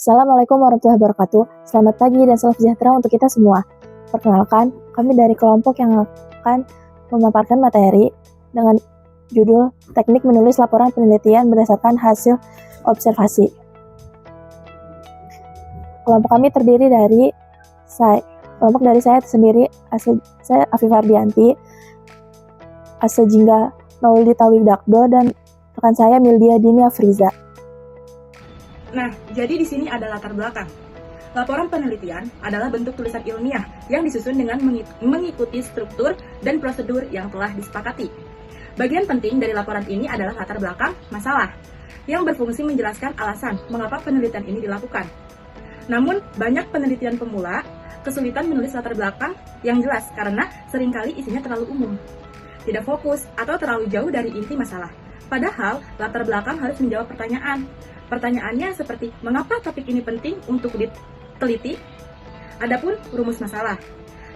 Assalamualaikum warahmatullahi wabarakatuh. Selamat pagi dan salam sejahtera untuk kita semua. Perkenalkan, kami dari kelompok yang akan memaparkan materi dengan judul Teknik Menulis Laporan Penelitian Berdasarkan Hasil Observasi. Kelompok kami terdiri dari saya sendiri, saya Afifah Ardianti, Asejingga Maulida Widakdo, dan rekan saya Mildia Dini Afriza. Nah, jadi di sini ada latar belakang. Laporan penelitian adalah bentuk tulisan ilmiah yang disusun dengan mengikuti struktur dan prosedur yang telah disepakati. Bagian penting dari laporan ini adalah latar belakang masalah, yang berfungsi menjelaskan alasan mengapa penelitian ini dilakukan. Namun, banyak penelitian pemula kesulitan menulis latar belakang yang jelas karena seringkali isinya terlalu umum, tidak fokus, atau terlalu jauh dari inti masalah. Padahal, latar belakang harus menjawab pertanyaan. Pertanyaannya seperti, mengapa topik ini penting untuk diteliti? Adapun rumus masalah.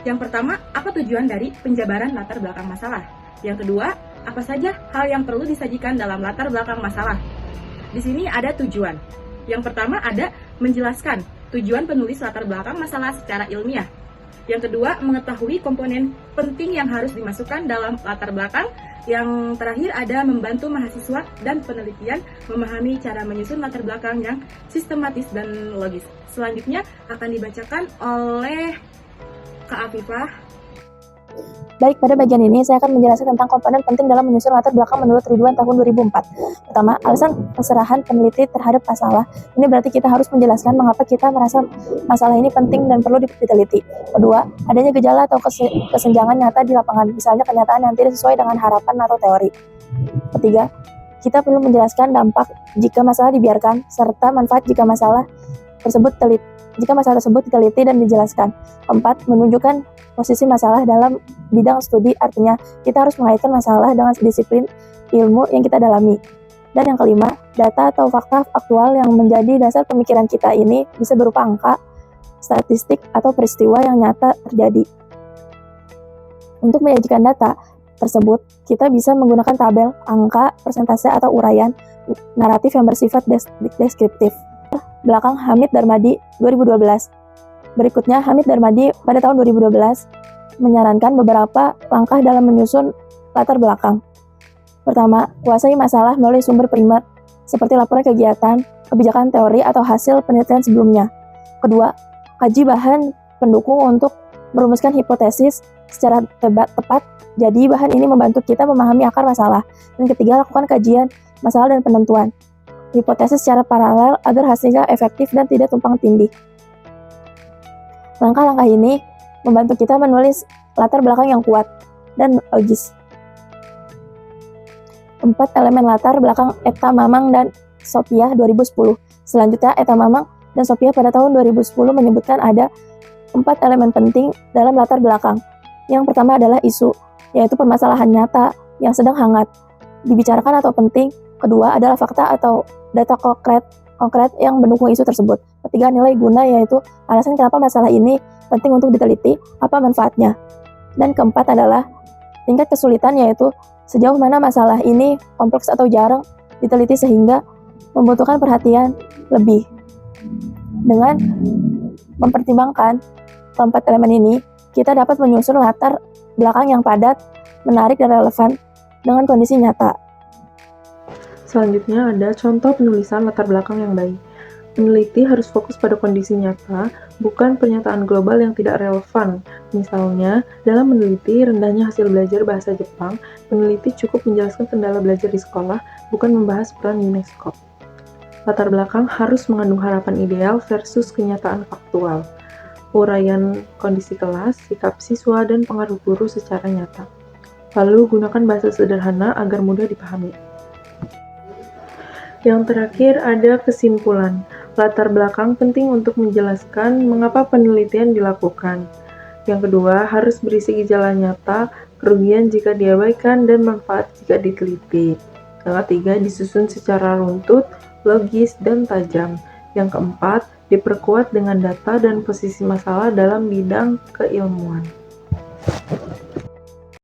Yang pertama, apa tujuan dari penjabaran latar belakang masalah? Yang kedua, apa saja hal yang perlu disajikan dalam latar belakang masalah? Di sini ada tujuan. Yang pertama ada menjelaskan tujuan penulis latar belakang masalah secara ilmiah. Yang kedua, mengetahui komponen penting yang harus dimasukkan dalam latar belakang. Yang terakhir ada membantu mahasiswa dan penelitian memahami cara menyusun latar belakang yang sistematis dan logis. Selanjutnya akan dibacakan oleh Kak Afifah. Baik, pada bagian ini saya akan menjelaskan tentang komponen penting dalam menyusun latar belakang menurut Ridwan tahun 2004. Pertama, alasan keserahan peneliti terhadap masalah. Ini berarti kita harus menjelaskan mengapa kita merasa masalah ini penting dan perlu diteliti. Kedua, adanya gejala atau kesenjangan nyata di lapangan, misalnya kenyataan yang tidak sesuai dengan harapan atau teori. Ketiga, kita perlu menjelaskan dampak jika masalah dibiarkan, serta manfaat jika masalah tersebut diteliti dan dijelaskan. Keempat, menunjukkan posisi masalah dalam bidang studi, artinya kita harus mengaitkan masalah dengan disiplin ilmu yang kita dalami. Dan yang kelima, data atau fakta aktual yang menjadi dasar pemikiran kita ini bisa berupa angka, statistik, atau peristiwa yang nyata terjadi. Untuk menyajikan data tersebut, kita bisa menggunakan tabel, angka, persentase, atau uraian naratif yang bersifat deskriptif. Belakang Hamid Darmadi 2012. Berikutnya, Hamid Darmadi pada tahun 2012 menyarankan beberapa langkah dalam menyusun latar belakang. Pertama, kuasai masalah melalui sumber primer, seperti laporan kegiatan, kebijakan teori, atau hasil penelitian sebelumnya. Kedua, kaji bahan pendukung untuk merumuskan hipotesis secara tepat, jadi bahan ini membantu kita memahami akar masalah. Dan ketiga, lakukan kajian masalah dan penentuan hipotesis secara paralel agar hasilnya efektif dan tidak tumpang tindih. Langkah-langkah ini membantu kita menulis latar belakang yang kuat dan logis. 4 elemen latar belakang Eta Mamang dan Sophia 2010. Selanjutnya, Eta Mamang dan Sophia pada tahun 2010 menyebutkan ada 4 elemen penting dalam latar belakang. Yang pertama adalah isu, yaitu permasalahan nyata yang sedang hangat dibicarakan atau penting. Kedua adalah fakta atau data konkret yang mendukung isu tersebut. Ketiga, nilai guna, yaitu alasan kenapa masalah ini penting untuk diteliti, apa manfaatnya. Dan keempat adalah tingkat kesulitan, yaitu sejauh mana masalah ini kompleks atau jarang diteliti sehingga membutuhkan perhatian lebih. Dengan mempertimbangkan keempat elemen ini, kita dapat menyusun latar belakang yang padat, menarik, dan relevan dengan kondisi nyata. Selanjutnya ada contoh penulisan latar belakang yang baik. Peneliti harus fokus pada kondisi nyata, bukan pernyataan global yang tidak relevan. Misalnya, dalam meneliti rendahnya hasil belajar bahasa Jepang, peneliti cukup menjelaskan kendala belajar di sekolah, bukan membahas peran UNESCO. Latar belakang harus mengandung harapan ideal versus kenyataan faktual. Uraian kondisi kelas, sikap siswa, dan pengaruh guru secara nyata. Lalu, gunakan bahasa sederhana agar mudah dipahami. Yang terakhir ada kesimpulan. Latar belakang penting untuk menjelaskan mengapa penelitian dilakukan. Yang kedua, harus berisi gejala nyata, kerugian jika diabaikan, dan manfaat jika diteliti. Yang ketiga, disusun secara runtut, logis, dan tajam. Yang keempat, diperkuat dengan data dan posisi masalah dalam bidang keilmuan.